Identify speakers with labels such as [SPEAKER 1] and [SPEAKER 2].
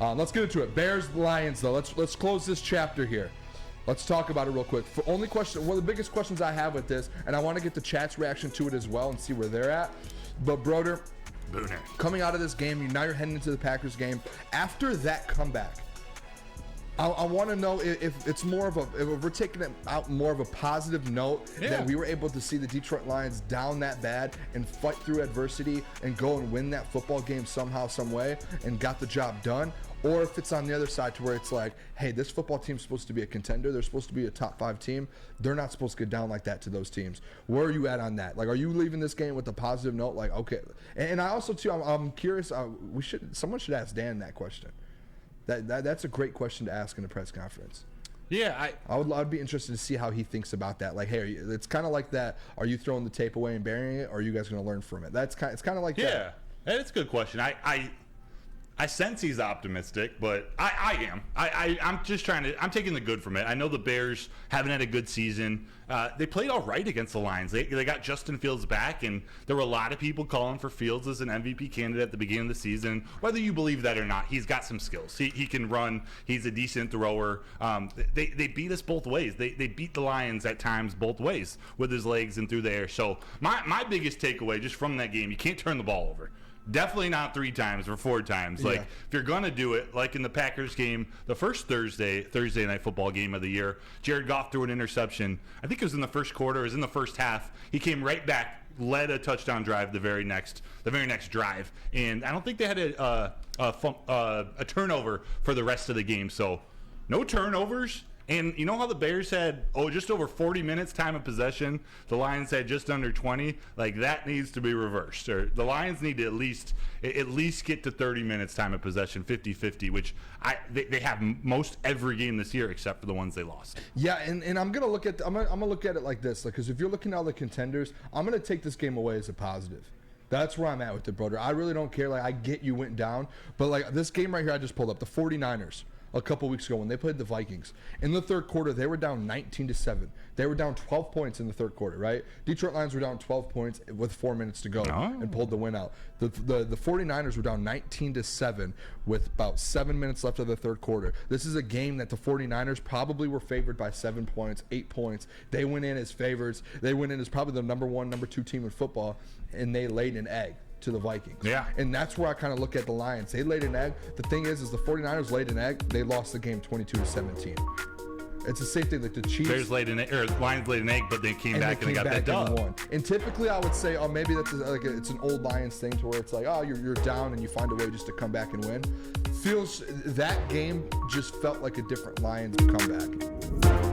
[SPEAKER 1] Let's get into it. Bears, Lions, though. Let's close this chapter here. Let's talk about it real quick. One of the biggest questions I have with this, and I want to get the chat's reaction to it as well and see where they're at. But Broder,
[SPEAKER 2] Booner,
[SPEAKER 1] coming out of this game, now you're heading into the Packers game. After that comeback, I want to know if it's more of if we're taking it out more of a positive note that we were able to see the Detroit Lions down that bad and fight through adversity and go and win that football game somehow, some way, and got the job done. Or if it's on the other side to where it's like, hey, this football team's supposed to be a contender. They're supposed to be a top 5 team. They're not supposed to get down like that to those teams. Where are you at on that? Like, are you leaving this game with a positive note? Like, okay. And I also, too, I'm curious. Someone should ask Dan that question. That's a great question to ask in a press conference.
[SPEAKER 2] Yeah,
[SPEAKER 1] I'd be interested to see how he thinks about that. Like, hey, it's kind of like that. Are you throwing the tape away and burying it, or are you guys going to learn from it? It's kind of like that.
[SPEAKER 2] Yeah, it's a good question. I sense he's optimistic, but I am. I'm just I'm taking the good from it. I know the Bears haven't had a good season. They played all right against the Lions. They got Justin Fields back, and there were a lot of people calling for Fields as an MVP candidate at the beginning of the season. Whether you believe that or not, he's got some skills. He can run. He's a decent thrower. They beat us both ways. They beat the Lions at times both ways with his legs and through the air. So my biggest takeaway just from that game, you can't turn the ball over. Definitely not 3 times or 4 times. Like, if you're going to do it, like in the Packers game, the first Thursday night football game of the year, Jared Goff threw an interception. I think it was in the first quarter. It was in the first half. He came right back, led a touchdown drive the very next drive. And I don't think they had a turnover for the rest of the game. So no turnovers. And you know how the Bears had, just over 40 minutes time of possession? The Lions had just under 20. Like, that needs to be reversed. Or the Lions need to at least get to 30 minutes time of possession, 50-50, which they have most every game this year except for the ones they lost.
[SPEAKER 1] Yeah, and I'm gonna look at it like this, because if you're looking at all the contenders, I'm gonna take this game away as a positive. That's where I'm at with it, brother. I really don't care. Like, I get you went down, but like this game right here, I just pulled up the 49ers. A couple weeks ago when they played the Vikings. In the third quarter, they were down 19-7. They were down 12 points in the third quarter, right? Detroit Lions were down 12 points with 4 minutes to go and pulled the win out. The 49ers were down 19-7 with about 7 minutes left of the third quarter. This is a game that the 49ers probably were favored by 7 points, 8 points. They went in as favorites. They went in as probably the number 1, number 2 team in football, and they laid an egg to the Vikings.
[SPEAKER 2] Yeah.
[SPEAKER 1] And that's where I kind of look at the Lions. They laid an egg. The thing is the 49ers laid an egg. They lost the game 22-17. It's the same thing like the Chiefs.
[SPEAKER 2] Lions laid an egg, but they came back and they got that dub.
[SPEAKER 1] And typically I would say, maybe that's it's an old Lions thing to where it's like, you're down and you find a way just to come back and win. That game just felt like a different Lions comeback.